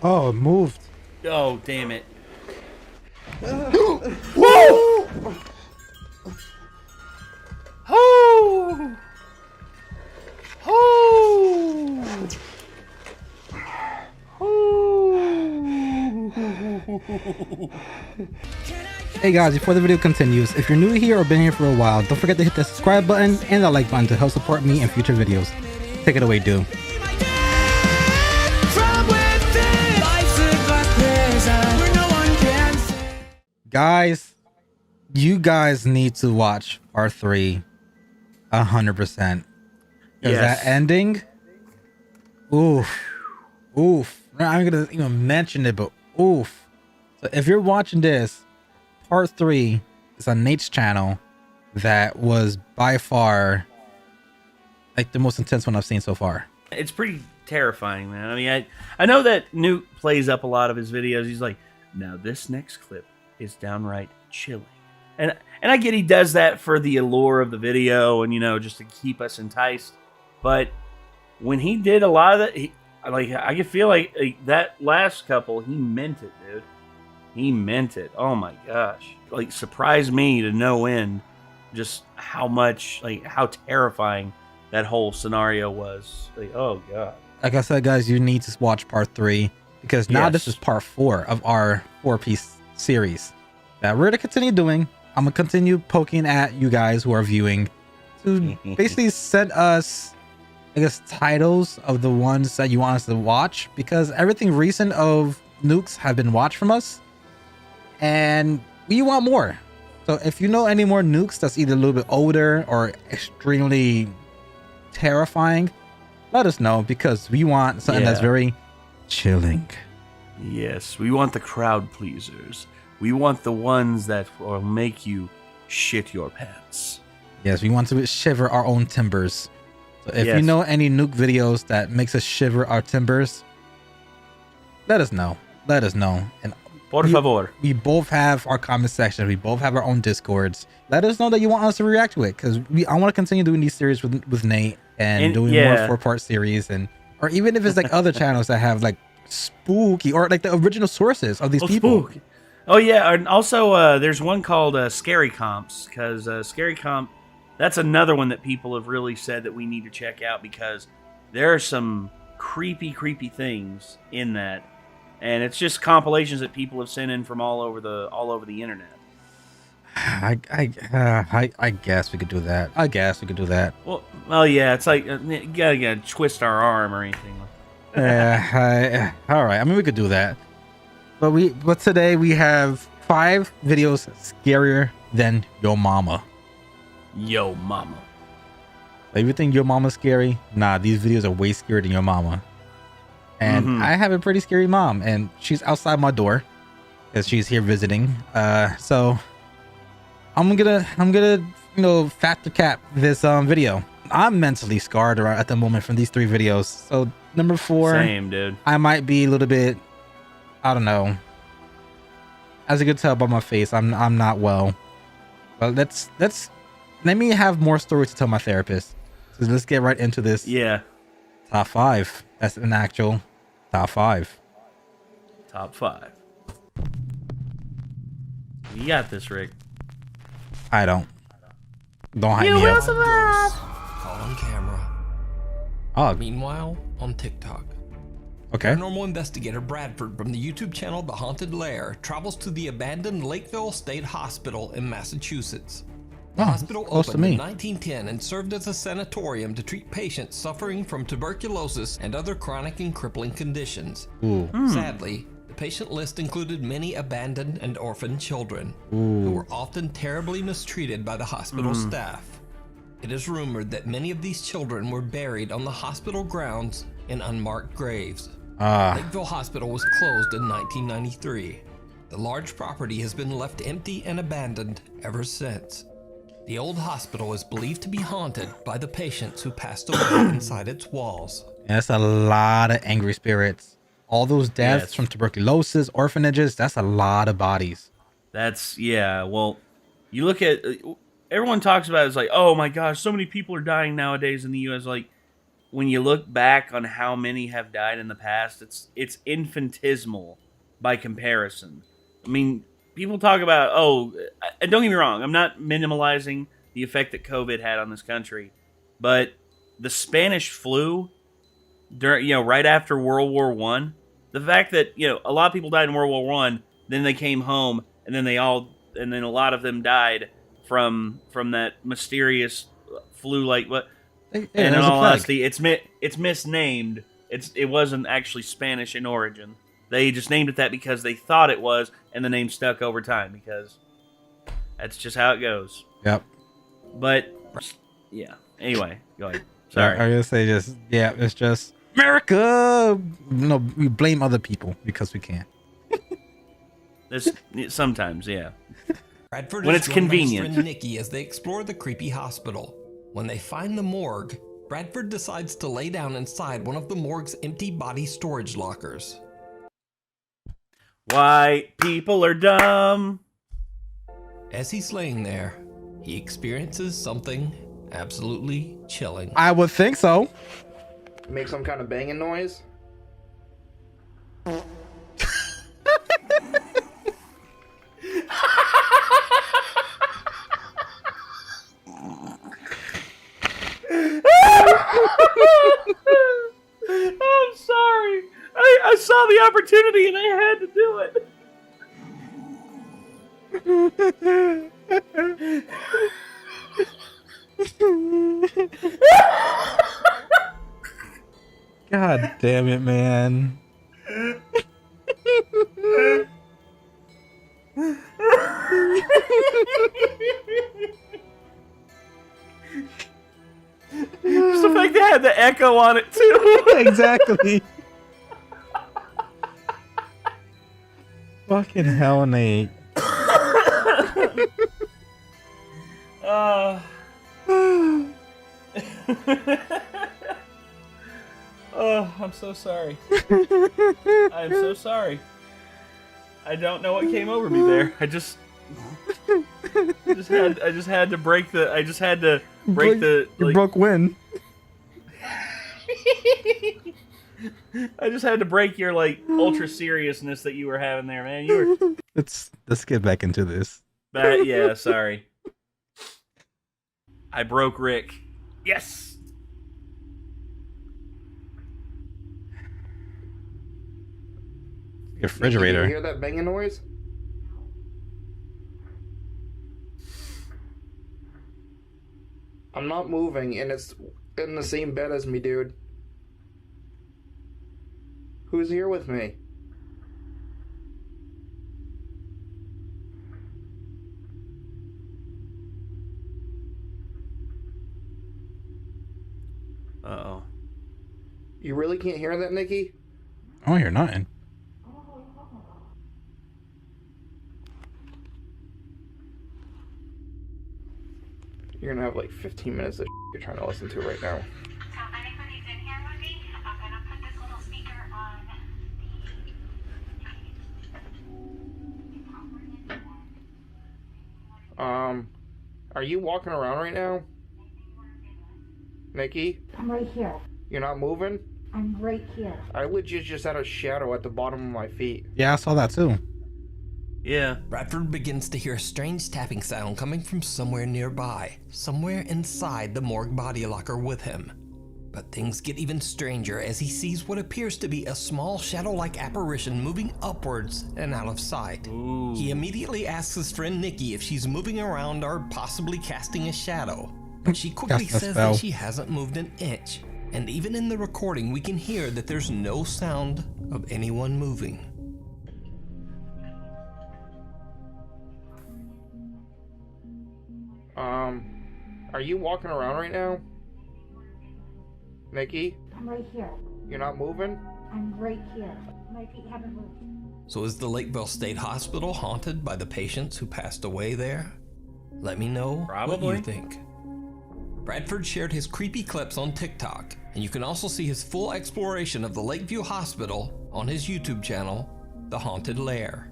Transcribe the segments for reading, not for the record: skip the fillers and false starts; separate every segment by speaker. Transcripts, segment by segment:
Speaker 1: Oh, it moved.
Speaker 2: Oh, damn it.
Speaker 1: Whoa!
Speaker 2: Oh! Oh! Oh!
Speaker 1: Hey guys, before the video continues, if you're new here or been here for a while, don't forget to hit the subscribe button and the like button to help support me in future videos. Take it away, dude. Guys, you guys need to watch part 3 100%. Because that ending, oof, oof. I'm not gonna even mention it, but oof. So if you're watching this, part 3 is on Nate's channel. That was by far like the most intense one I've seen so far.
Speaker 2: It's pretty terrifying, man. I mean, I know that Nuke plays up a lot of his videos. He's like, now this next clip is downright chilling. And I get he does that for the allure of the video and, you know, just to keep us enticed. But when he did a lot of that, I can feel like that last couple, he meant it, dude. He meant it. Oh my gosh. Like, surprised me to no end just how much, like, how terrifying that whole scenario was. Like, oh god.
Speaker 1: Like I said, guys, you need to watch part 3 because now this is part 4 of our 4-piece series that we're going to continue doing. I'm going to continue poking at you guys who are viewing to basically send us, I guess, titles of the ones that you want us to watch, because everything recent of Nukes have been watched from us and we want more. So if you know any more Nukes that's either a little bit older or extremely terrifying, let us know, because we want something that's very chilling.
Speaker 2: Yes, we want the crowd pleasers. We want the ones that will make you shit your pants.
Speaker 1: Yes, we want to shiver our own timbers. So if you know any Nuke videos that makes us shiver our timbers, let us know. Let us know. And
Speaker 2: por favor.
Speaker 1: We both have our comment section. We both have our own Discords. Let us know that you want us to react to it, because I want to continue doing these series with Nate and doing more 4-part series, and or even if it's like other channels that have like spooky or like the original sources of these people.
Speaker 2: Spooky. Oh yeah, and also there's one called Scary Comps, because Scary Comp, that's another one that people have really said that we need to check out, because there are some creepy things in that, and it's just compilations that people have sent in from all over the internet.
Speaker 1: I guess we could do that. I guess we could do that.
Speaker 2: Well, yeah, it's like you gotta twist our arm or anything.
Speaker 1: All right. I mean, we could do that. But today we have 5 videos scarier than your mama.
Speaker 2: Yo mama.
Speaker 1: Like, you think your mama's scary? Nah, these videos are way scarier than your mama. And I have a pretty scary mom, and she's outside my door because she's here visiting. So I'm gonna you know, factor cap this video. I'm mentally scarred at the moment from these 3 videos. So number 4,
Speaker 2: same dude.
Speaker 1: I might be a little bit, I don't know. As you can tell by my face, I'm not well. But let me have more stories to tell my therapist. So let's get right into this.
Speaker 2: Yeah.
Speaker 1: Top 5. That's an actual top 5.
Speaker 2: Top 5. You got this, Rick.
Speaker 1: I don't hype me up.
Speaker 3: Caught on camera.
Speaker 1: Oh.
Speaker 3: Meanwhile, on TikTok.
Speaker 1: Okay.
Speaker 3: Paranormal investigator Bradford from the YouTube channel The Haunted Lair travels to the abandoned Lakeville State Hospital in Massachusetts. The hospital opened in 1910 and served as a sanatorium to treat patients suffering from tuberculosis and other chronic and crippling conditions. Sadly, the patient list included many abandoned and orphaned children who were often terribly mistreated by the hospital staff. It is rumored that many of these children were buried on the hospital grounds in unmarked graves. Lakeville Hospital was closed in 1993. The large property has been left empty and abandoned ever since. The old hospital is believed to be haunted by the patients who passed away inside its walls.
Speaker 1: That's a lot of angry spirits. All those deaths from tuberculosis, orphanages, that's a lot of bodies.
Speaker 2: Well, you look at, everyone talks about it, it's like, oh my gosh, so many people are dying nowadays in the U.S. Like, when you look back on how many have died in the past, it's infinitesimal by comparison. I mean, people talk about, and don't get me wrong, I'm not minimalizing the effect that COVID had on this country, but the Spanish flu, during, right after World War One, the fact that a lot of people died in World War One, then they came home, and then a lot of them died from that mysterious flu, like what. And in all honesty, it's misnamed. It wasn't actually Spanish in origin. They just named it that because they thought it was, and the name stuck over time because that's just how it goes.
Speaker 1: Yep.
Speaker 2: But yeah. Anyway, go ahead. Sorry.
Speaker 1: I was gonna say it's just America. No, we blame other people because we can.
Speaker 2: Sometimes, yeah.
Speaker 3: Bradford
Speaker 2: when it's convenient.
Speaker 3: Friend Nikki as they explore the creepy hospital. When they find the morgue, Bradford decides to lay down inside one of the morgue's empty body storage lockers.
Speaker 2: White people are dumb.
Speaker 3: As he's laying there, he experiences something absolutely chilling.
Speaker 1: I would think so.
Speaker 4: Make some kind of banging noise.
Speaker 2: I'm sorry. I saw the opportunity and I had to do it.
Speaker 1: God damn it, man.
Speaker 2: Just the fact they had the echo on it too.
Speaker 1: Exactly. Fucking hell, Nate.
Speaker 2: Oh, I'm so sorry. I'm so sorry. I don't know what came over me there. I just had to break the. I just had to break the.
Speaker 1: You broke when?
Speaker 2: I just had to break your ultra seriousness that you were having there, man. You were.
Speaker 1: Let's get back into this.
Speaker 2: Yeah, sorry. I broke Rick. Yes.
Speaker 1: Refrigerator.
Speaker 4: You hear that banging noise? I'm not moving, and it's in the same bed as me, dude. Who's here with me?
Speaker 2: Uh-oh.
Speaker 4: You really can't hear that, Nikki?
Speaker 1: I don't hear nothing.
Speaker 4: You're gonna have 15 minutes of you're trying to listen to right now.
Speaker 5: So anybody's in here with me, I'm gonna put this little speaker
Speaker 4: on are you walking around right now? Nikki?
Speaker 5: I'm right here.
Speaker 4: You're not moving?
Speaker 5: I'm right here.
Speaker 4: I legit just had a shadow at the bottom of my feet.
Speaker 1: Yeah, I saw that too.
Speaker 2: Yeah.
Speaker 3: Bradford begins to hear a strange tapping sound coming from somewhere nearby, somewhere inside the morgue body locker with him. But things get even stranger as he sees what appears to be a small shadow-like apparition moving upwards and out of sight.
Speaker 2: Ooh.
Speaker 3: He immediately asks his friend Nikki if she's moving around or possibly casting a shadow, but she quickly says that she hasn't moved an inch. And even in the recording, we can hear that there's no sound of anyone moving.
Speaker 4: Are you walking around right now? Nikki?
Speaker 5: I'm right here.
Speaker 4: You're not moving?
Speaker 5: I'm right here. My feet haven't moved.
Speaker 3: So is the Lakeville State Hospital haunted by the patients who passed away there? Let me know what you think. Bradford shared his creepy clips on TikTok, and you can also see his full exploration of the Lakeview Hospital on his YouTube channel, The Haunted Lair.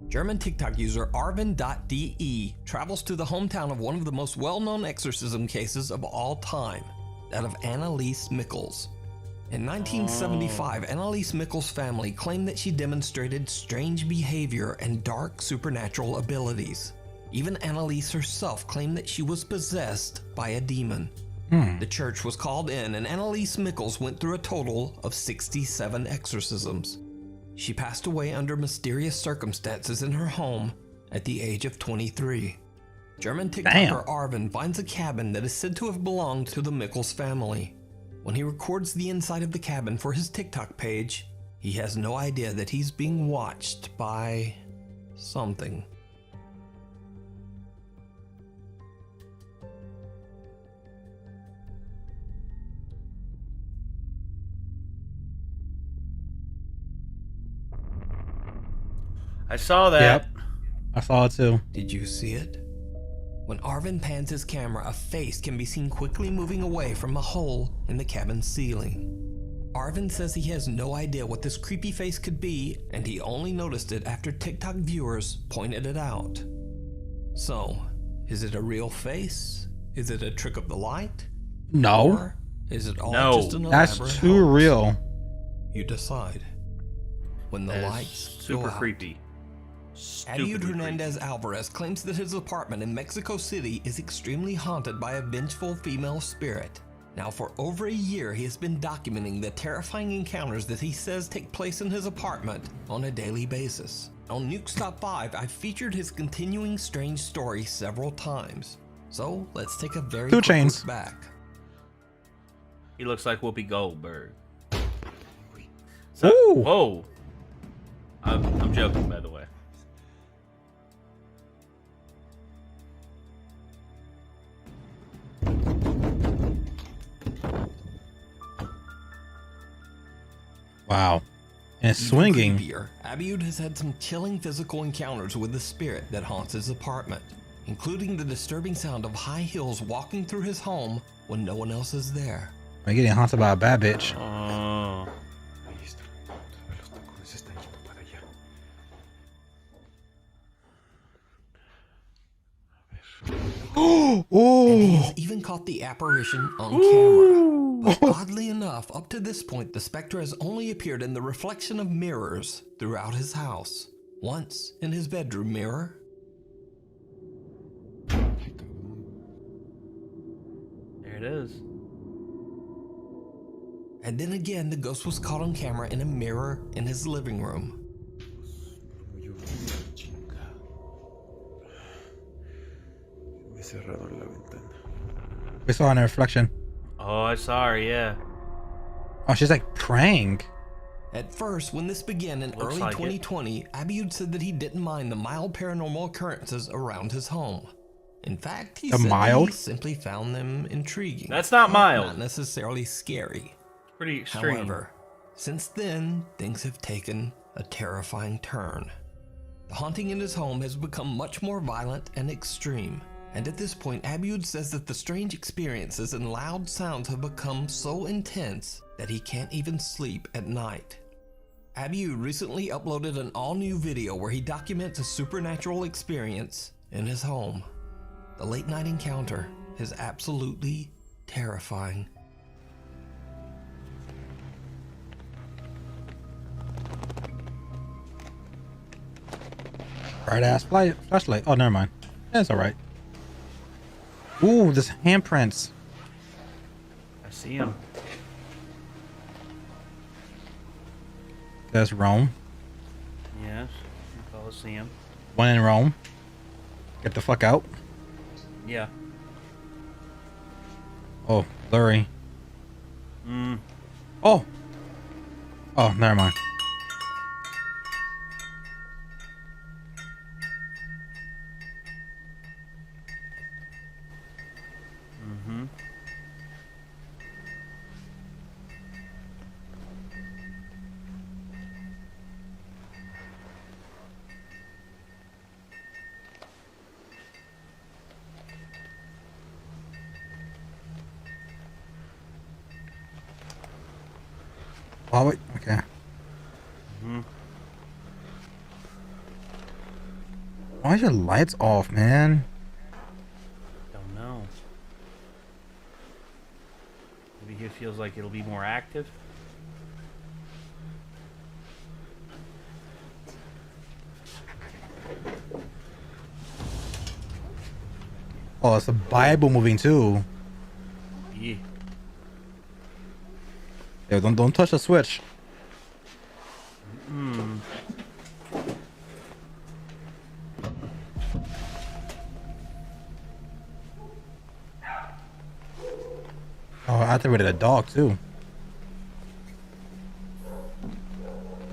Speaker 3: German TikTok user Arvin.de travels to the hometown of one of the most well-known exorcism cases of all time. that of Annalise Mickles. In 1975, Annalise Mickles' family claimed that she demonstrated strange behavior and dark supernatural abilities. Even Annalise herself claimed that she was possessed by a demon. The church was called in, and Annalise Mickles went through a total of 67 exorcisms. She passed away under mysterious circumstances in her home at the age of 23. German TikToker Arvin finds a cabin that is said to have belonged to the Mickles family. When he records the inside of the cabin for his TikTok page, he has no idea that he's being watched by something.
Speaker 2: I saw that.
Speaker 1: Yep. I saw it too.
Speaker 3: Did you see it? When Arvin pans his camera, a face can be seen quickly moving away from a hole in the cabin's ceiling. Arvin says he has no idea what this creepy face could be, and he only noticed it after TikTok viewers pointed it out. So, is it a real face? Is it a trick of the light?
Speaker 1: No.
Speaker 3: Or is it all just an elaborate
Speaker 1: That's too
Speaker 3: hoax?
Speaker 1: real.
Speaker 3: You decide. When the lights
Speaker 2: super
Speaker 3: go out.
Speaker 2: creepy.
Speaker 3: Abiud Hernandez Alvarez claims that his apartment in Mexico City is extremely haunted by a vengeful female spirit. Now, for over a year, he has been documenting the terrifying encounters that he says take place in his apartment on a daily basis. On Nuke's Top 5, I've featured his continuing strange story several times. So, let's take a very quick look back.
Speaker 2: He looks like Whoopi Goldberg. So,
Speaker 1: Ooh.
Speaker 2: whoa. I'm joking, by the way.
Speaker 1: Wow. And it's
Speaker 3: Even
Speaker 1: swinging.
Speaker 3: creepier, Abiud has had some chilling physical encounters with the spirit that haunts his apartment, including the disturbing sound of high heels walking through his home when no one else is there.
Speaker 1: I'm getting haunted by a bad bitch.
Speaker 2: Oh.
Speaker 3: And he has even caught the apparition on camera. But oddly enough, up to this point, the specter has only appeared in the reflection of mirrors throughout his house. Once in his bedroom mirror.
Speaker 2: There it is.
Speaker 3: And then again, the ghost was caught on camera in a mirror in his living room.
Speaker 1: We saw in a reflection.
Speaker 2: Oh, I saw her, yeah.
Speaker 1: Oh, she's like praying.
Speaker 3: At first, when this began in
Speaker 2: Looks
Speaker 3: early
Speaker 2: like
Speaker 3: 2020, Abiud said that he didn't mind the mild paranormal occurrences around his home. In fact, he said that he simply found them intriguing.
Speaker 2: That's not mild.
Speaker 3: Not necessarily scary.
Speaker 2: Pretty extreme.
Speaker 3: However, since then, things have taken a terrifying turn. The haunting in his home has become much more violent and extreme. And at this point, Abiud says that the strange experiences and loud sounds have become so intense that he can't even sleep at night. Abiud recently uploaded an all-new video where he documents a supernatural experience in his home. The late-night encounter is absolutely terrifying.
Speaker 1: Bright ass flashlight. Oh, never mind. That's all right. Ooh, this handprints.
Speaker 2: I see him.
Speaker 1: That's Rome.
Speaker 2: Yes. Coliseum.
Speaker 1: One in Rome. Get the fuck out.
Speaker 2: Yeah.
Speaker 1: Oh, blurry. Oh. Oh, never mind. Oh, wait. Okay. Why are your lights off, man?
Speaker 2: Don't know. feels like it'll be more active.
Speaker 1: Oh, it's a Bible moving too.
Speaker 2: Yeah.
Speaker 1: Yeah, don't touch the switch. Oh, I activated a dog too.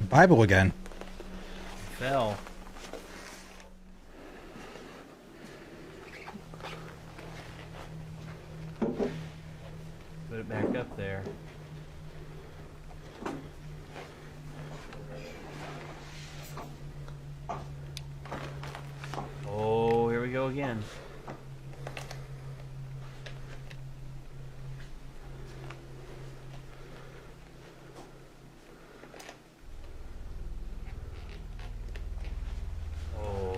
Speaker 1: Bible again.
Speaker 2: Fell. Put it back up there. Oh, here we go again. Oh.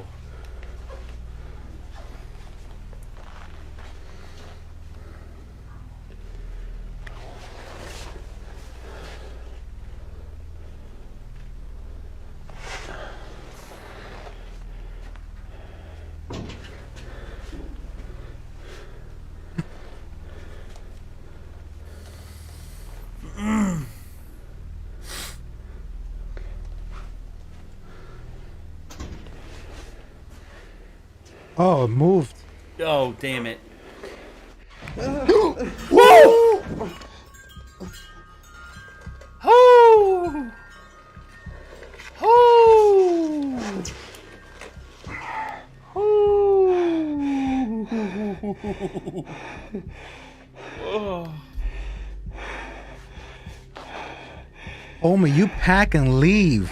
Speaker 1: Oh, it moved.
Speaker 2: Oh, damn it.
Speaker 1: Whoa!
Speaker 2: Oh! Oh! Oh!
Speaker 1: Homie, you pack and leave.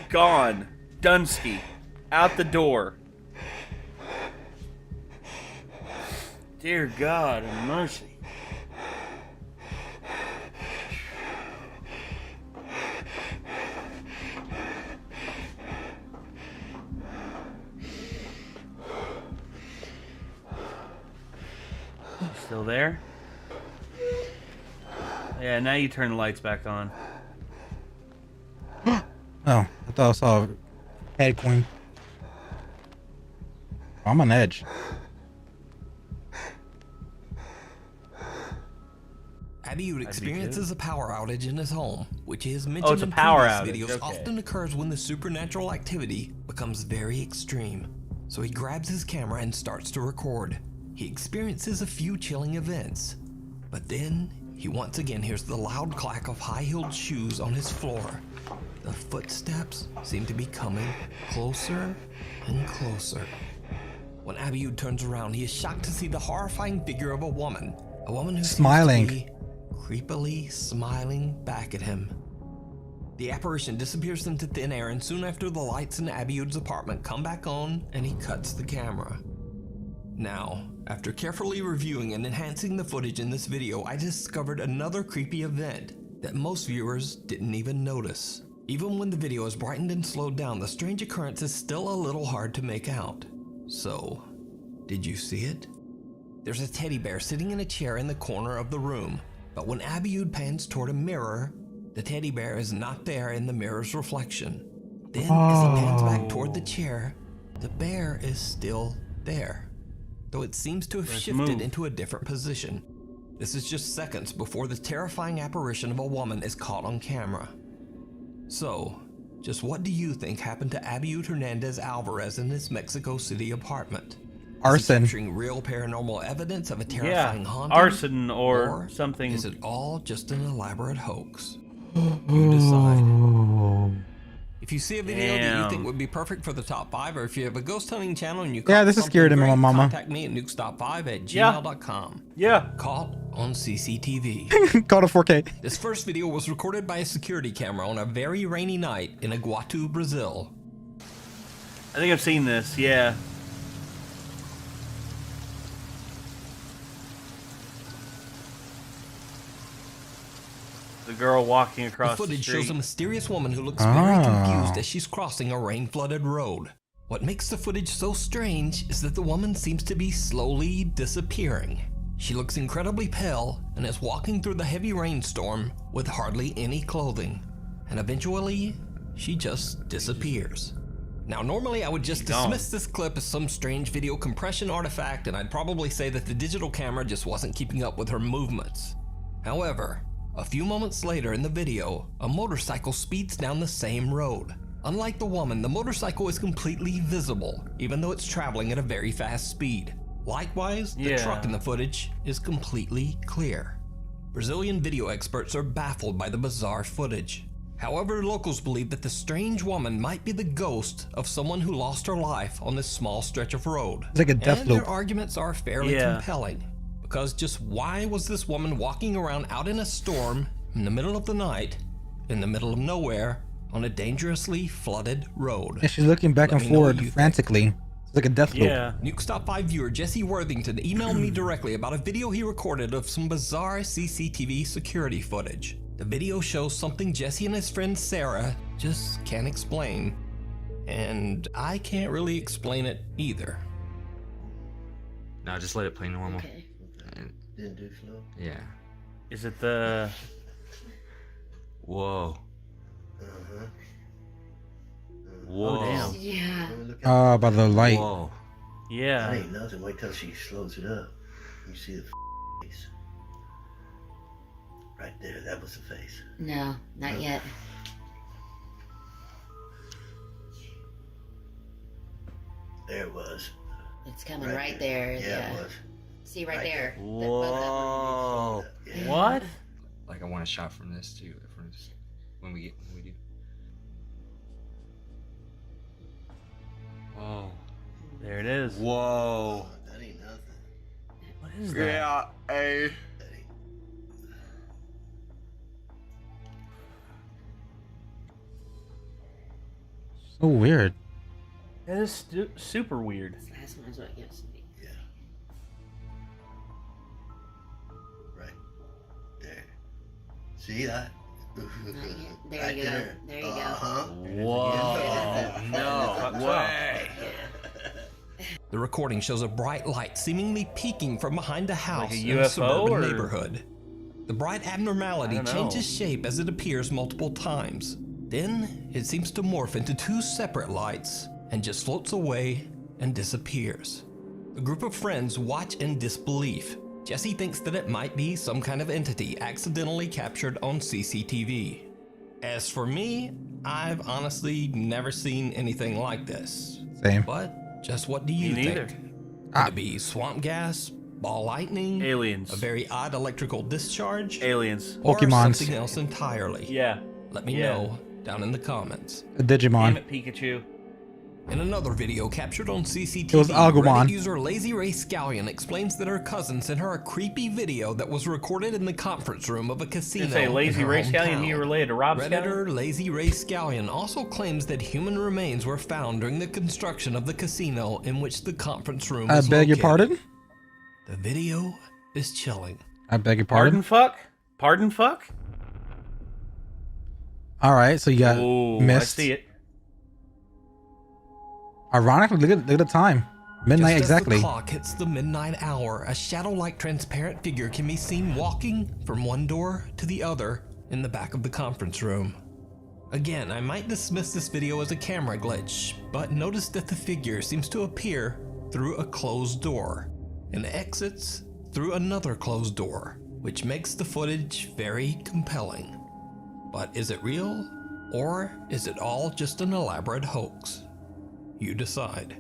Speaker 2: Gone. Dunsky. Out the door. Dear God and mercy. Still there? Yeah, now you turn the lights back on.
Speaker 1: Oh, I thought I saw a head going. I'm on edge.
Speaker 3: Abiud experiences a power outage in his home, which is
Speaker 2: Oh,
Speaker 3: mentioned
Speaker 2: it's a
Speaker 3: in
Speaker 2: power
Speaker 3: previous
Speaker 2: outage.
Speaker 3: videos,
Speaker 2: Okay.
Speaker 3: often occurs when the supernatural activity becomes very extreme. So he grabs his camera and starts to record. He experiences a few chilling events, but then he once again hears the loud clack of high-heeled shoes on his floor. The footsteps seem to be coming closer and closer. When Abiud turns around, he is shocked to see the horrifying figure of a woman who
Speaker 1: Smiling.
Speaker 3: seems to be creepily smiling back at him. The apparition disappears into thin air, and soon after, the lights in Abiud's apartment come back on and he cuts the camera. Now, after carefully reviewing and enhancing the footage in this video, I discovered another creepy event that most viewers didn't even notice. Even when the video is brightened and slowed down, the strange occurrence is still a little hard to make out. So, did you see it? There's a teddy bear sitting in a chair in the corner of the room, but when Abiud pans toward a mirror, the teddy bear is not there in the mirror's reflection. Then, as he pans back toward the chair, the bear is still there, though it seems to have shifted into a different position. This is just seconds before the terrifying apparition of a woman is caught on camera. So, just what do you think happened to Abiud Hernandez Alvarez in his Mexico City apartment?
Speaker 1: Arson.
Speaker 3: Is he capturing real paranormal evidence of a terrifying haunting?
Speaker 2: Arson or something.
Speaker 3: Is it all just an elaborate hoax? You decide. If you see a video that you think would be perfect for the top 5, or if you have a ghost hunting channel and you caught
Speaker 1: this is
Speaker 3: something
Speaker 1: scarier than
Speaker 3: great,
Speaker 1: my mama.
Speaker 3: contact me at nukestop5@gmail.com.
Speaker 2: Yeah.
Speaker 3: Caught on CCTV.
Speaker 1: Caught a 4K.
Speaker 3: This first video was recorded by a security camera on a very rainy night in Iguatu, Brazil.
Speaker 2: I think I've seen this, yeah. The girl walking across
Speaker 3: The footage
Speaker 2: street.
Speaker 3: shows a mysterious woman who looks very confused as she's crossing a rain-flooded road. What makes the footage so strange is that the woman seems to be slowly disappearing. She looks incredibly pale and is walking through the heavy rainstorm with hardly any clothing. And eventually, she just disappears. Now, normally I would just dismiss this clip as some strange video compression artifact, and I'd probably say that the digital camera just wasn't keeping up with her movements. However, a few moments later in the video, a motorcycle speeds down the same road. Unlike the woman, the motorcycle is completely visible, even though it's traveling at a very fast speed. Likewise, the truck in the footage is completely clear. Brazilian video experts are baffled by the bizarre footage. However, locals believe that the strange woman might be the ghost of someone who lost her life on this small stretch of road.
Speaker 1: It's like a death loop.
Speaker 3: Their arguments are fairly compelling, because just why was this woman walking around out in a storm, in the middle of the night, in the middle of nowhere, on a dangerously flooded road?
Speaker 1: Yeah, she's looking back and forward frantically. It's like a death loop.
Speaker 3: Nukestop 5 viewer Jesse Worthington emailed me directly about a video he recorded of some bizarre CCTV security footage. The video shows something Jesse and his friend Sarah just can't explain, and I can't really explain it either.
Speaker 6: No, just let it play normal.
Speaker 7: Okay. Didn't do slow?
Speaker 6: Yeah.
Speaker 2: Is it the...
Speaker 6: Whoa.
Speaker 7: Uh-huh.
Speaker 6: Whoa.
Speaker 2: Oh, damn.
Speaker 7: Yeah.
Speaker 1: By the light.
Speaker 6: Whoa.
Speaker 2: Yeah.
Speaker 7: That ain't nothing. Wait till she slows it up. You see the face. Right there, that was the face.
Speaker 8: No, not yet.
Speaker 7: There it was.
Speaker 8: It's coming right there.
Speaker 7: Yeah, it was.
Speaker 8: See right there.
Speaker 6: Whoa.
Speaker 7: Yeah.
Speaker 2: What?
Speaker 6: Like I want a shot from this too. When we do. Whoa.
Speaker 2: There it is.
Speaker 6: Whoa.
Speaker 7: That ain't nothing.
Speaker 2: What is that?
Speaker 6: Yeah. Hey.
Speaker 7: That ain't...
Speaker 1: So weird.
Speaker 2: That is super weird.
Speaker 8: This last one's what gives me.
Speaker 7: Yeah. Right. There. See that?
Speaker 8: Not yet. There
Speaker 7: Right
Speaker 8: you go.
Speaker 7: there.
Speaker 8: There you
Speaker 7: Uh-huh.
Speaker 6: Whoa. No way.
Speaker 3: The recording shows a bright light seemingly peeking from behind a house
Speaker 2: Like a
Speaker 3: in a
Speaker 2: UFO
Speaker 3: suburban
Speaker 2: or...
Speaker 3: neighborhood. The bright abnormality changes shape as it appears multiple times. Then, it seems to morph into two separate lights and just floats away and disappears. A group of friends watch in disbelief. Jesse thinks that it might be some kind of entity accidentally captured on CCTV. As for me, I've honestly never seen anything like this.
Speaker 1: Same.
Speaker 3: But just what do you
Speaker 2: Me neither.
Speaker 3: think? Could it be swamp gas, ball lightning,
Speaker 2: Aliens.
Speaker 3: a very odd electrical discharge,
Speaker 2: Aliens.
Speaker 3: or
Speaker 1: Pokemons.
Speaker 3: something else entirely?
Speaker 2: Yeah.
Speaker 3: Let me know down in the comments.
Speaker 1: A Digimon.
Speaker 2: Damn it, Pikachu.
Speaker 3: In another video captured on CCTV,
Speaker 1: It was Agumon.
Speaker 3: Reddit user Lazy Ray Scallion explains that her cousin sent her a creepy video that was recorded in the conference room of a casino.
Speaker 2: Did it say Lazy
Speaker 3: in her
Speaker 2: Ray Scallion?
Speaker 3: hometown.
Speaker 2: He related to Rob Scallion?
Speaker 3: Redditor Lazy Ray Scallion also claims that human remains were found during the construction of the casino in which the conference room
Speaker 1: I
Speaker 3: is
Speaker 1: beg your
Speaker 3: located.
Speaker 1: pardon?
Speaker 3: The video is chilling.
Speaker 1: I beg your
Speaker 2: Pardon
Speaker 1: pardon?
Speaker 2: fuck? Pardon fuck?
Speaker 1: All right, so you got
Speaker 2: Oh,
Speaker 1: missed.
Speaker 2: I see it.
Speaker 1: Ironically, look at the time. Midnight
Speaker 3: Just as
Speaker 1: exactly.
Speaker 3: the clock hits the midnight hour, a shadow-like transparent figure can be seen walking from one door to the other in the back of the conference room. Again, I might dismiss this video as a camera glitch, but notice that the figure seems to appear through a closed door and exits through another closed door, which makes the footage very compelling. But is it real, or is it all just an elaborate hoax? You decide.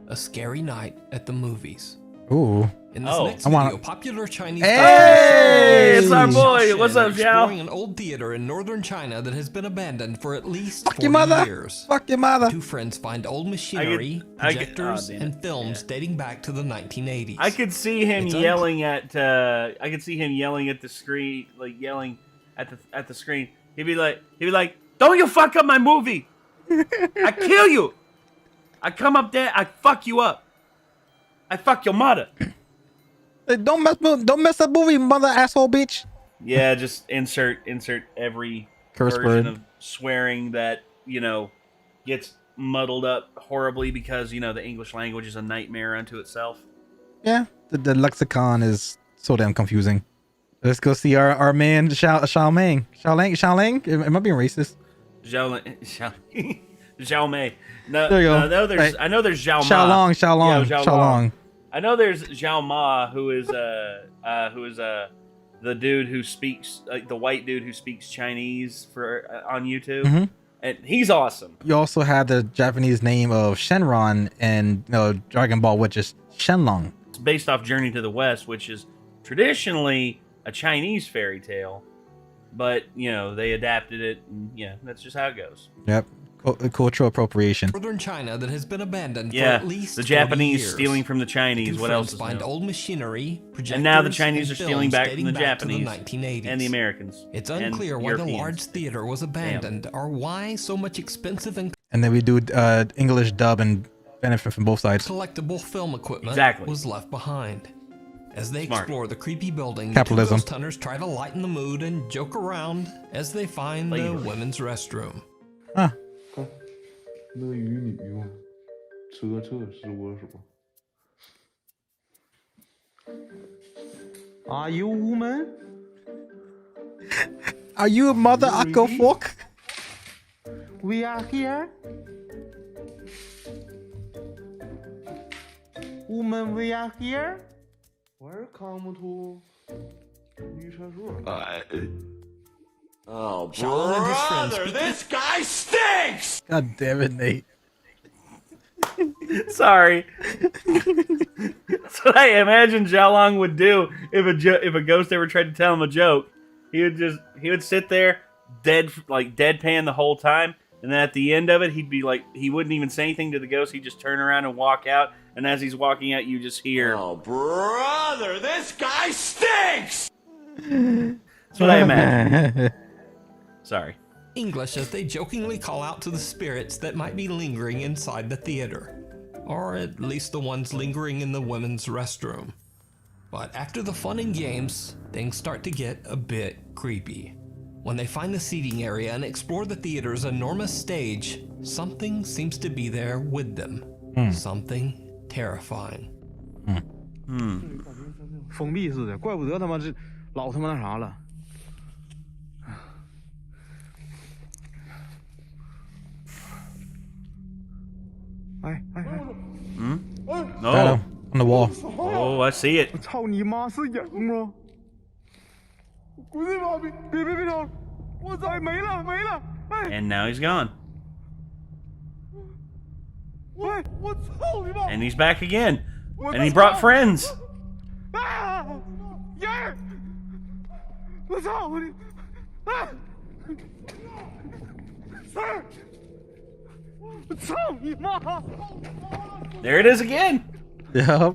Speaker 3: A scary night at the movies.
Speaker 1: Ooh.
Speaker 3: In this
Speaker 2: Oh.
Speaker 3: next
Speaker 1: I wanna-
Speaker 3: video, popular Chinese
Speaker 1: Hey!
Speaker 2: It's our boy.
Speaker 3: Xiao
Speaker 2: What's
Speaker 3: Shen
Speaker 2: up,
Speaker 3: are exploring
Speaker 2: Xiao?
Speaker 3: an old theater in northern China that has been abandoned for at least
Speaker 1: Fuck
Speaker 3: 40
Speaker 1: your mother.
Speaker 3: years.
Speaker 1: Fuck your mother.
Speaker 3: Two friends find old machinery, projectors,
Speaker 2: damn it.
Speaker 3: and films dating back to the 1980s.
Speaker 2: I could see him
Speaker 3: It's
Speaker 2: yelling at. I could see him yelling at the screen, like yelling at the screen. He'd be like, "Don't you fuck up my movie! I kill you! I come up there, I fuck you up! I fuck your mother!"
Speaker 1: Hey, don't mess that movie, mother asshole bitch.
Speaker 2: Yeah, just insert every
Speaker 1: Curse
Speaker 2: version
Speaker 1: word.
Speaker 2: of swearing that gets muddled up horribly because the English language is a nightmare unto itself.
Speaker 1: Yeah, the lexicon is so damn confusing. Let's go see our man Xiaolang. Am I being racist?
Speaker 2: Zhao Mei. No,
Speaker 1: There you go.
Speaker 2: no, there's.
Speaker 1: Right.
Speaker 2: I know there's Zhao Ma.
Speaker 1: Xiaolong.
Speaker 2: Yeah,
Speaker 1: Xiaolong.
Speaker 2: I know there's Zhao Ma, who is the dude who speaks, like the white dude who speaks Chinese for on YouTube,
Speaker 1: Mm-hmm.
Speaker 2: and he's awesome.
Speaker 1: You also had the Japanese name of Shenron and Dragon Ball, which is Shenlong.
Speaker 2: It's based off Journey to the West, which is traditionally a Chinese fairy tale, but they adapted it, and that's just how it goes.
Speaker 1: Yep. Cultural appropriation.
Speaker 3: Northern China that has been abandoned for
Speaker 2: Yeah,
Speaker 3: at least
Speaker 2: the
Speaker 3: 40
Speaker 2: Japanese
Speaker 3: years.
Speaker 2: stealing from the Chinese. What else is
Speaker 3: Find
Speaker 2: new?
Speaker 3: old machinery,
Speaker 2: And now the
Speaker 3: projectors,
Speaker 2: Chinese are
Speaker 3: and
Speaker 2: stealing
Speaker 3: films
Speaker 2: back from
Speaker 3: dating
Speaker 2: the
Speaker 3: back to
Speaker 2: Japanese
Speaker 3: 1980s.
Speaker 2: and the Americans.
Speaker 3: It's
Speaker 2: and
Speaker 3: unclear why the
Speaker 2: Europeans.
Speaker 3: large theater was abandoned or why so much expensive and
Speaker 1: And then we do English dub and benefit from both sides.
Speaker 3: collectible film equipment
Speaker 2: Exactly.
Speaker 3: was left behind. As they
Speaker 2: Smart.
Speaker 3: explore the creepy building,
Speaker 1: Capitalism.
Speaker 3: the two ghost hunters try to lighten the mood and joke around as they find the
Speaker 2: Flavor.
Speaker 3: women's restroom.
Speaker 1: Huh.
Speaker 9: 那个与你用车是我什么
Speaker 10: Are you a woman?
Speaker 1: Are you a mother Akko fuck?
Speaker 10: We are here. Woman, we are here.
Speaker 9: Welcome to 女厕所
Speaker 7: Oh,
Speaker 3: Shaolin and his friends
Speaker 7: brother,
Speaker 3: speak-
Speaker 7: this guy stinks!
Speaker 1: God damn it, Nate.
Speaker 2: Sorry. That's what I imagine Xiaolong would do if a ghost ever tried to tell him a joke. He would sit there deadpan the whole time, and then at the end of it, he'd be like, he wouldn't even say anything to the ghost. He'd just turn around and walk out, and as he's walking out, you just hear.
Speaker 7: Oh, brother, this guy stinks!
Speaker 2: That's what I imagine. Sorry.
Speaker 3: English as they jokingly call out to the spirits that might be lingering inside the theater, or at least the ones lingering in the women's restroom. But after the fun and games, things start to get a bit creepy. When they find the seating area and explore the theater's enormous stage, something seems to be there with them. Something terrifying.
Speaker 10: 封闭似的，怪不得他妈老他妈那啥了。哎，
Speaker 1: Got
Speaker 2: Oh,
Speaker 1: him on the wall.
Speaker 2: oh, I see it.
Speaker 10: 我操你妈是人吗？滚他妈！别吵！我操，没了！哎
Speaker 2: And now he's gone.
Speaker 10: 喂，我操你妈！
Speaker 2: And he's back again. And he brought friends.
Speaker 10: 啊！烟儿！我操你！啊！三儿！我操你妈！
Speaker 2: There it is again.
Speaker 1: Yep.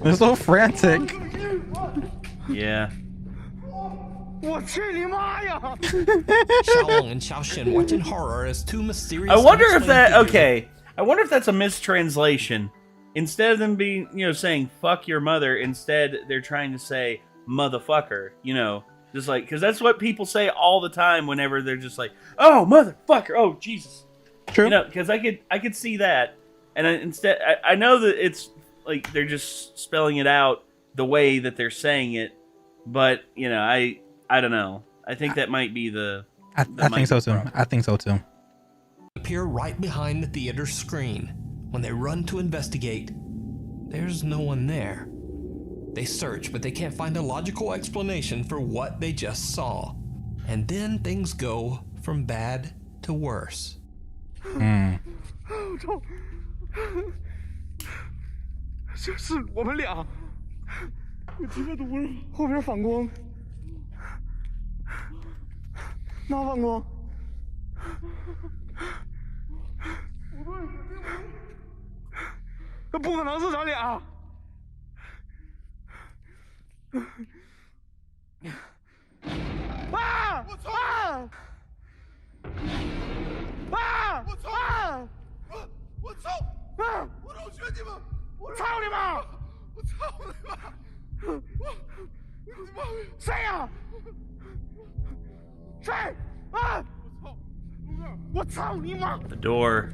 Speaker 1: They're so frantic.
Speaker 2: Yeah.
Speaker 10: 我去你妈呀！
Speaker 3: Xiaolong and Xiaoxin watch in horror as two mysterious.
Speaker 2: I wonder if
Speaker 3: unexplained
Speaker 2: that.
Speaker 3: figures-
Speaker 2: Okay. I wonder if that's a mistranslation. Instead of them being, saying "fuck your mother," instead they're trying to say "motherfucker." Just like, because that's what people say all the time whenever they're just like, "Oh, motherfucker! Oh, Jesus!"
Speaker 1: True.
Speaker 2: Because I could see that, and instead I know that it's like they're just spelling it out the way that they're saying it, but I don't know. I think that might be the.
Speaker 1: I think so too. I think so too.
Speaker 3: Appear right behind the theater screen. When they run to investigate, there's no one there. They search, but they can't find a logical explanation for what they just saw. And then things go from bad to worse.
Speaker 10: 我操！这是我们俩，我鸡巴毒了，后边反光，哪反光？那不可能是咱俩。啊！我操！啊！我操！我操！啊！我老学你们！我操你妈！我操你妈！我他妈！谁呀？谁？啊！我操！我操你妈！
Speaker 2: The door.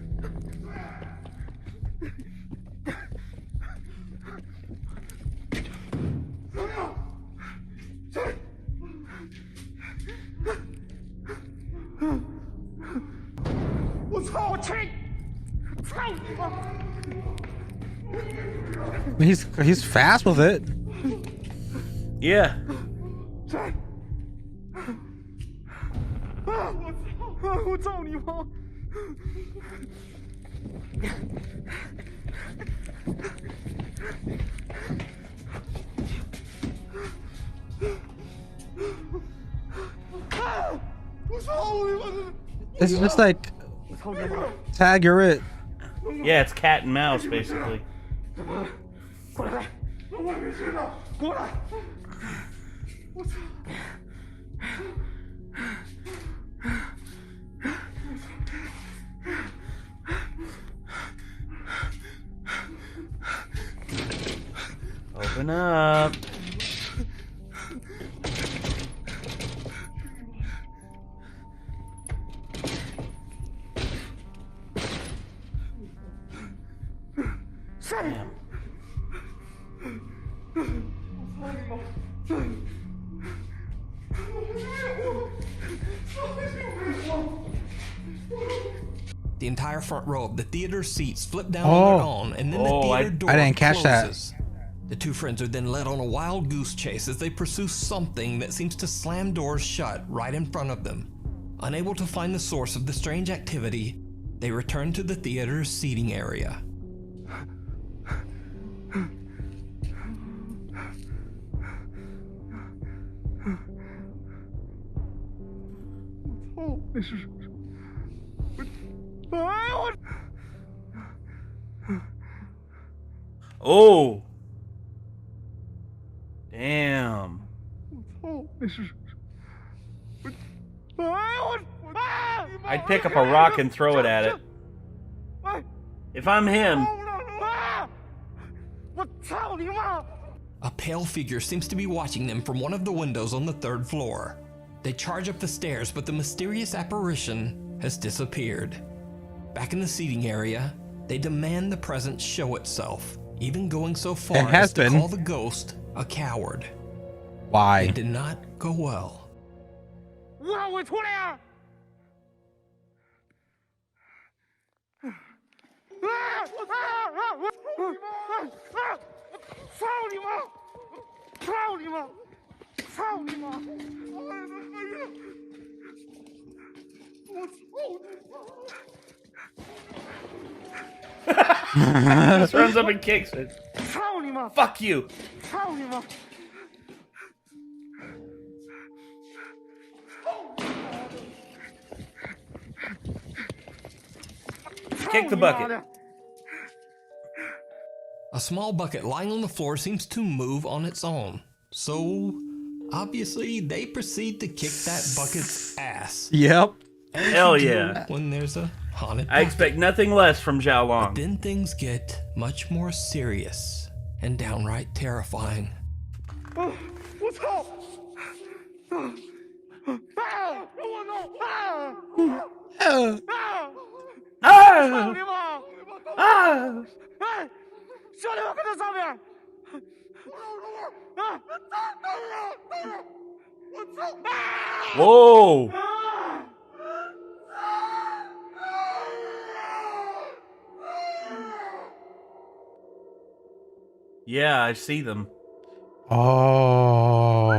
Speaker 1: He's fast with it.
Speaker 2: Yeah.
Speaker 1: It's just like tag, you're it.
Speaker 2: Yeah, it's cat and mouse basically. Open up. Damn.
Speaker 3: The entire front row of the theater seats flip down on their own, and then the theater door
Speaker 1: I didn't catch
Speaker 3: closes.
Speaker 1: that.
Speaker 3: The two friends are then led on a wild goose chase as they pursue something that seems to slam doors shut right in front of them. Unable to find the source of the strange activity, they return to the theater's seating area.
Speaker 2: Oh. Damn. I'd pick up a rock and throw it at it. If I'm him.
Speaker 3: A pale figure seems to be watching them from one of the windows on the third floor. They charge up the stairs, but the mysterious apparition has disappeared. Back in the seating area, they demand the presence show itself, even going so far as to call the ghost a coward.
Speaker 1: Why?
Speaker 3: It did not go well.
Speaker 2: Just runs up and kicks it. Fuck you. Kick the bucket.
Speaker 3: A small bucket lying on the floor seems to move on its own. So, obviously, they proceed to kick that bucket's ass.
Speaker 1: Yep.
Speaker 2: Hell yeah.
Speaker 3: When there's a haunted
Speaker 2: I expect nothing less from Zhao Long.
Speaker 3: But then things get much more serious and downright terrifying.
Speaker 2: Whoa! Yeah, I see them.
Speaker 1: Oh.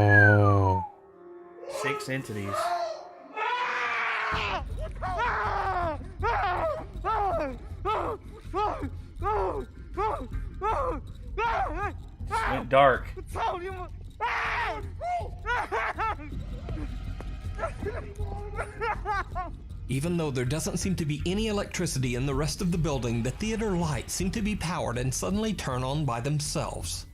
Speaker 2: 6 entities. Went dark.
Speaker 3: Even though there doesn't seem to be any electricity in the rest of the building, the theater lights seem to be powered and suddenly turn on by themselves.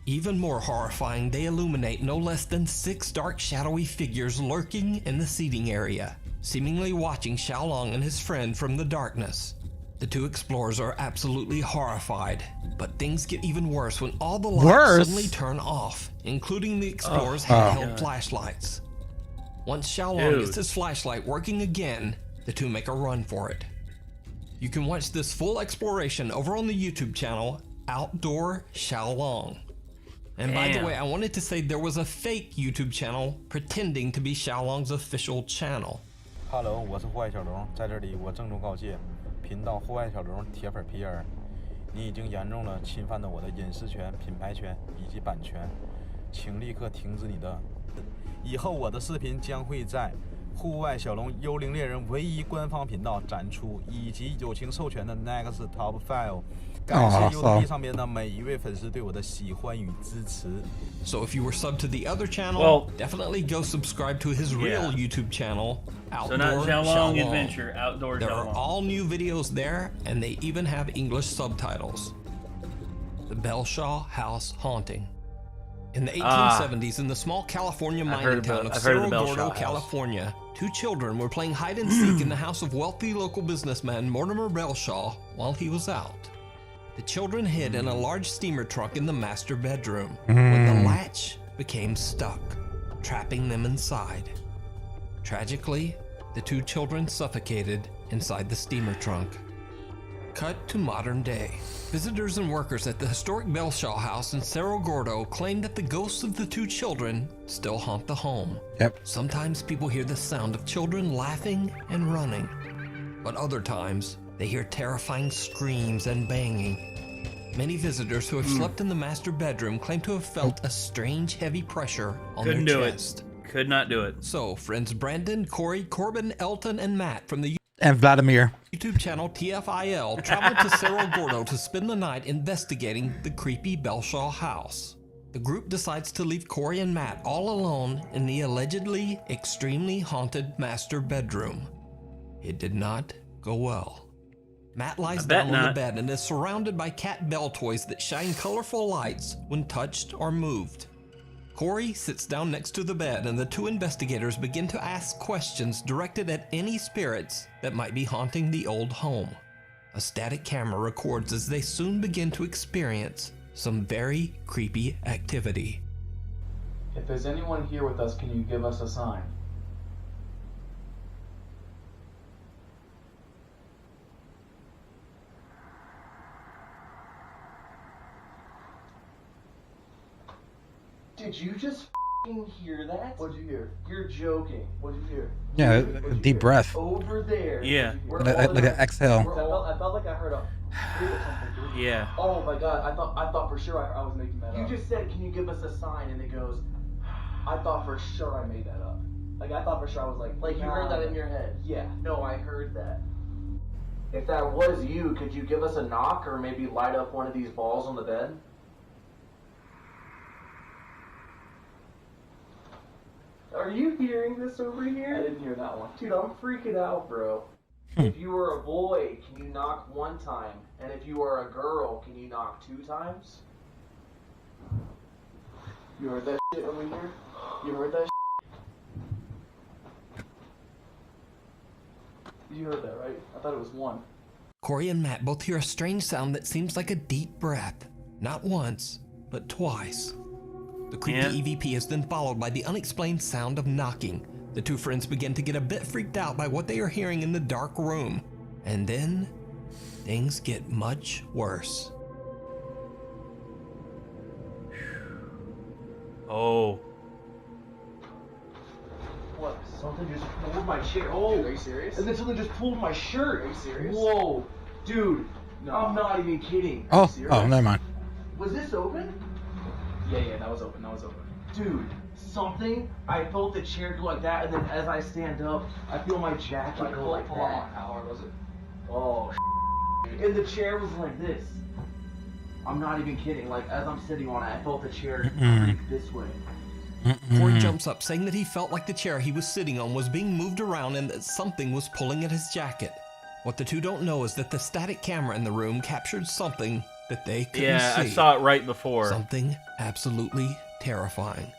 Speaker 3: Even more horrifying, they illuminate no less than 6 dark shadowy figures lurking in the seating area, seemingly watching Xiaolong and his friend from the darkness. The two explorers are absolutely horrified, but things get even worse when all the lights suddenly turn off, including the explorers' handheld flashlights. Once Xiaolong gets his flashlight working again, the two make a run for it. You can watch this full exploration over on the YouTube channel Outdoor Xiaolong. And by the way, I wanted to say there was a fake YouTube channel pretending to be Xiaolong's official channel.
Speaker 11: Hello， 我是户外小龙，在这里我郑重告诫，频道户外小龙铁粉皮儿，你已经严重了侵犯了我的隐私权、品牌权以及版权，请立刻停止你的。以后我的视频将会在户外小龙幽灵猎人唯一官方频道展出，以及友情授权的 Next Top 5。感谢 YouTube 上面的每一位粉丝对我的喜欢与支持。
Speaker 3: So if you were subbed to the other channel, definitely go subscribe to his real YouTube channel, Outdoor Xiaolong
Speaker 2: Adventure, Outdoor
Speaker 3: There
Speaker 2: Xiaolong.
Speaker 3: are all new videos there, and they even have English subtitles. The Belshaw House Haunting. In the 1870s, in the small California mining town of Cerro Gordo, California, two children were playing hide and seek in the house of wealthy local businessman Mortimer Belshaw while he was out. The children hid in a large steamer trunk in the master bedroom when the latch became stuck, trapping them inside. Tragically, the two children suffocated inside the steamer trunk. Cut to modern day. Visitors and workers at the historic Belshaw house in Cerro Gordo claim that the ghosts of the two children still haunt the home. Sometimes people hear the sound of children laughing and running, but other times they hear terrifying screams and banging. Many visitors who have slept in the master bedroom claim to have felt a strange heavy pressure on their chest.
Speaker 2: Could not do it.
Speaker 3: So, friends Brandon, Corey, Corbin, Elton, and Matt from the
Speaker 1: and Vladimir
Speaker 3: YouTube channel TFIL traveled to Cerro Gordo to spend the night investigating the creepy Belshaw house. The group decides to leave Corey and Matt all alone in the allegedly extremely haunted master bedroom. It did not go well. Matt lies down on the bed and is surrounded by cat bell toys that shine colorful lights when touched or moved. Corey sits down next to the bed and the two investigators begin to ask questions directed at any spirits that might be haunting the old home. A static camera records as they soon begin to experience some very creepy activity.
Speaker 12: If there's anyone here with us, can you give us a sign? Did you just hear that? What'd you hear? You're joking. What'd you hear?
Speaker 1: Yeah, deep breath.
Speaker 12: Over there.
Speaker 2: Yeah.
Speaker 1: Like an exhale.
Speaker 12: I felt like I heard a something.
Speaker 2: Yeah.
Speaker 12: Oh my god, I thought for sure I was making that up. You just said, can you give us a sign? And it goes, I thought for sure I made that up. Like I thought for sure I was like you heard that in your head? Yeah. No, I heard that. If that was you, could you give us a knock or maybe light up one of these balls on the bed? Are you hearing this over here? I didn't hear that one. Dude, I'm freaking out, bro. If you were a boy, can you knock one time? And if you are a girl, can you knock 2 times? You heard that shit over here? You heard that shit? You heard that, right? I thought it was 1.
Speaker 3: Corey and Matt both hear a strange sound that seems like a deep breath. Not once, but twice. The creepy EVP is then followed by the unexplained sound of knocking. The two friends begin to get a bit freaked out by what they are hearing in the dark room. And then, things get much worse.
Speaker 2: Oh.
Speaker 12: What? Something just pulled my chair. Oh, dude, are you serious? And then something just pulled my shirt. Are you serious? Whoa, dude. No. I'm not even kidding.
Speaker 1: Oh, never mind.
Speaker 12: Was this open? Yeah, that was open. Dude, I felt the chair go like that, and then as I stand up, I feel my jacket go like that. How hard was it? Oh, and the chair was like this. I'm not even kidding. Like, as I'm sitting on it, I felt the chair creak this way.
Speaker 3: Corey jumps up, saying that he felt like the chair he was sitting on was being moved around and that something was pulling at his jacket. What the two don't know is that the static camera in the room captured something that they couldn't see.
Speaker 2: Yeah, I saw it right before.
Speaker 3: Something absolutely terrifying.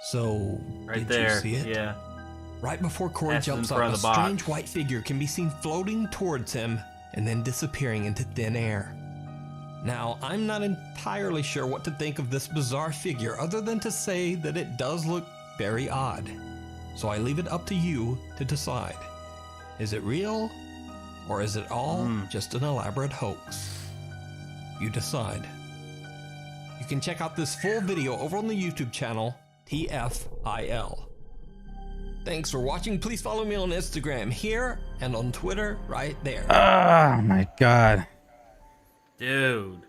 Speaker 3: So,
Speaker 2: right
Speaker 3: did
Speaker 2: there.
Speaker 3: You see it?
Speaker 2: Yeah.
Speaker 3: Right before Corey jumps up, a strange white figure can be seen floating towards him and then disappearing into thin air. Now, I'm not entirely sure what to think of this bizarre figure other than to say that it does look very odd. So I leave it up to you to decide. Is it real Or is it all just an elaborate hoax? You decide. You can check out this full video over on the YouTube channel, TFIL. Thanks for watching. Please follow me on Instagram here and on Twitter right there.
Speaker 1: Oh my God.
Speaker 2: Dude.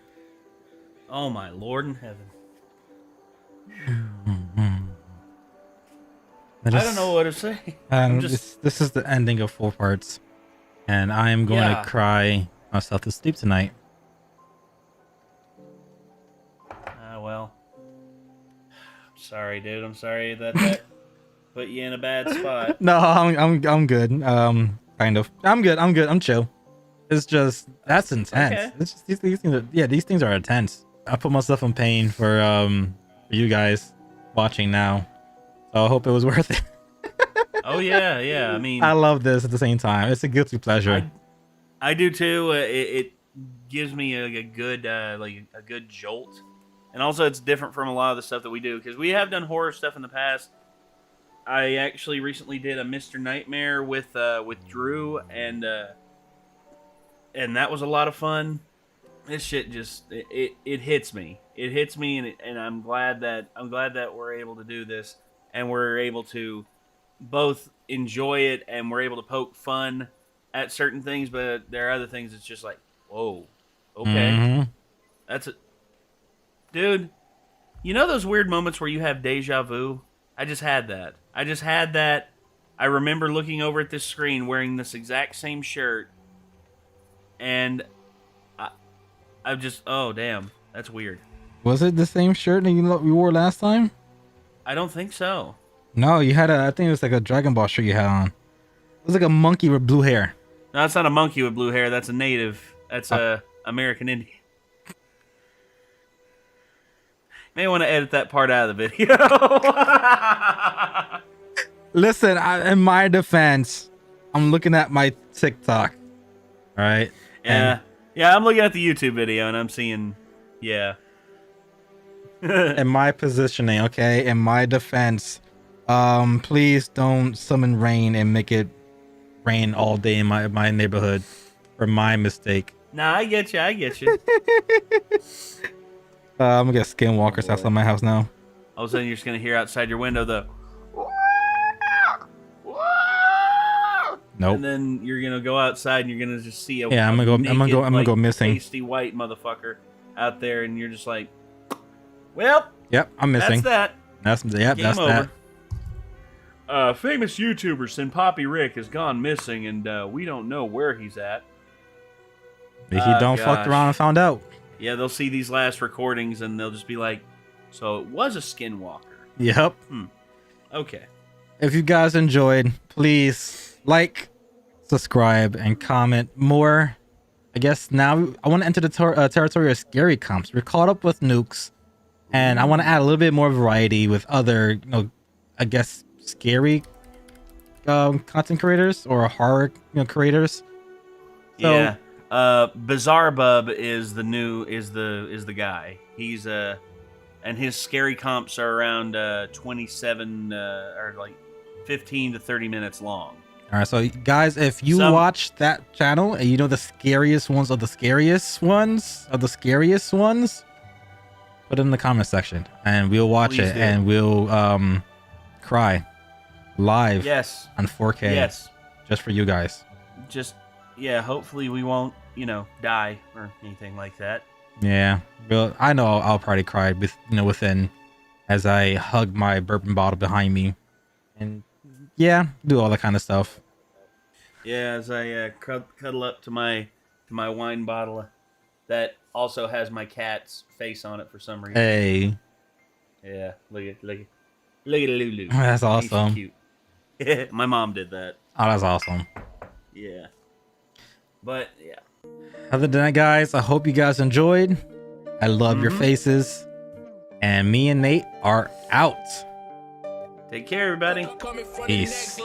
Speaker 2: Oh my Lord in heaven. I don't know what to say.
Speaker 1: This is the ending of 4 parts. And I am going to cry myself to sleep tonight.
Speaker 2: Well. I'm sorry, dude. I'm sorry that put you in a bad spot.
Speaker 1: No, I'm good. Kind of. I'm good. I'm chill. It's just that's intense.
Speaker 2: Okay.
Speaker 1: It's just these things are, these things are intense. I put myself in pain for you guys watching now. So I hope it was worth it.
Speaker 2: Oh yeah. I mean,
Speaker 1: I love this at the same time. It's a guilty pleasure.
Speaker 2: I do too. It gives me a good like a good jolt, and also it's different from a lot of the stuff that we do because we have done horror stuff in the past. I actually recently did a Mr. Nightmare with Drew, and that was a lot of fun. This shit just it hits me. It hits me, and I'm glad that we're able to do this, and we're able to both enjoy it, and we're able to poke fun at certain things. But there are other things that's just like, whoa, okay, that's it, dude. You know those weird moments where you have deja vu? I just had that. I remember looking over at this screen wearing this exact same shirt, and I just, oh damn, that's weird.
Speaker 1: Was it the same shirt that you wore last time?
Speaker 2: I don't think so.
Speaker 1: No, you had I think it was like a Dragon Ball shirt you had on. It was like a monkey with blue hair.
Speaker 2: No, that's not a monkey with blue hair. That's a native. That's a American Indian. May want to edit that part out of the video.
Speaker 1: Listen, in my defense, I'm looking at my TikTok. All right.
Speaker 2: Yeah. Yeah, I'm looking at the YouTube video and I'm seeing, yeah.
Speaker 1: In my positioning, okay, in my defense, please don't summon rain and make it rain all day in my neighborhood for my mistake.
Speaker 2: Nah, I get you.
Speaker 1: I'm gonna get skinwalkers outside my house now.
Speaker 2: All of a sudden, you're just gonna hear outside your window the.
Speaker 1: Nope.
Speaker 2: And then you're gonna go outside and you're gonna just see a
Speaker 1: I'm gonna go missing.
Speaker 2: Pasty white motherfucker out there, and you're just like, well.
Speaker 1: Yep, I'm missing.
Speaker 2: That's that.
Speaker 1: That's
Speaker 2: Game
Speaker 1: that.
Speaker 2: over. Famous YouTuber Senpapi Rick has gone missing, and we don't know where he's at.
Speaker 1: He don't fucked around and found out.
Speaker 2: Yeah, they'll see these last recordings and they'll just be like, so it was a skinwalker.
Speaker 1: Yep.
Speaker 2: Okay.
Speaker 1: If you guys enjoyed, please like, subscribe, and comment more. I guess now I want to enter the territory of scary comps. We're caught up with nukes, and I want to add a little bit more variety with other, I guess, scary content creators or horror creators. So,
Speaker 2: yeah. Bizarre Bub is the guy. He's and his scary comps are around 27 or like 15 to 30 minutes long.
Speaker 1: All right, so guys, if you watch that channel and you know the scariest ones of the scariest ones, put it in the comment section and we'll watch it and we'll cry live.
Speaker 2: Yes.
Speaker 1: On 4K.
Speaker 2: Yes.
Speaker 1: Just for you guys.
Speaker 2: Yeah, hopefully we won't, die or anything like that.
Speaker 1: Yeah, well, I know I'll probably cry within as I hug my bourbon bottle behind me, and do all that kind of stuff.
Speaker 2: Yeah, as I cuddle up to my wine bottle that also has my cat's face on it for some reason.
Speaker 1: Hey.
Speaker 2: Yeah, look at Lulu.
Speaker 1: That's awesome.
Speaker 2: Cute. My mom did that.
Speaker 1: Oh, that's awesome.
Speaker 2: Yeah. But yeah.
Speaker 1: Other than that, guys, I hope you guys enjoyed. I love your faces. And me and Nate are out.
Speaker 2: Take care, everybody.
Speaker 1: Peace.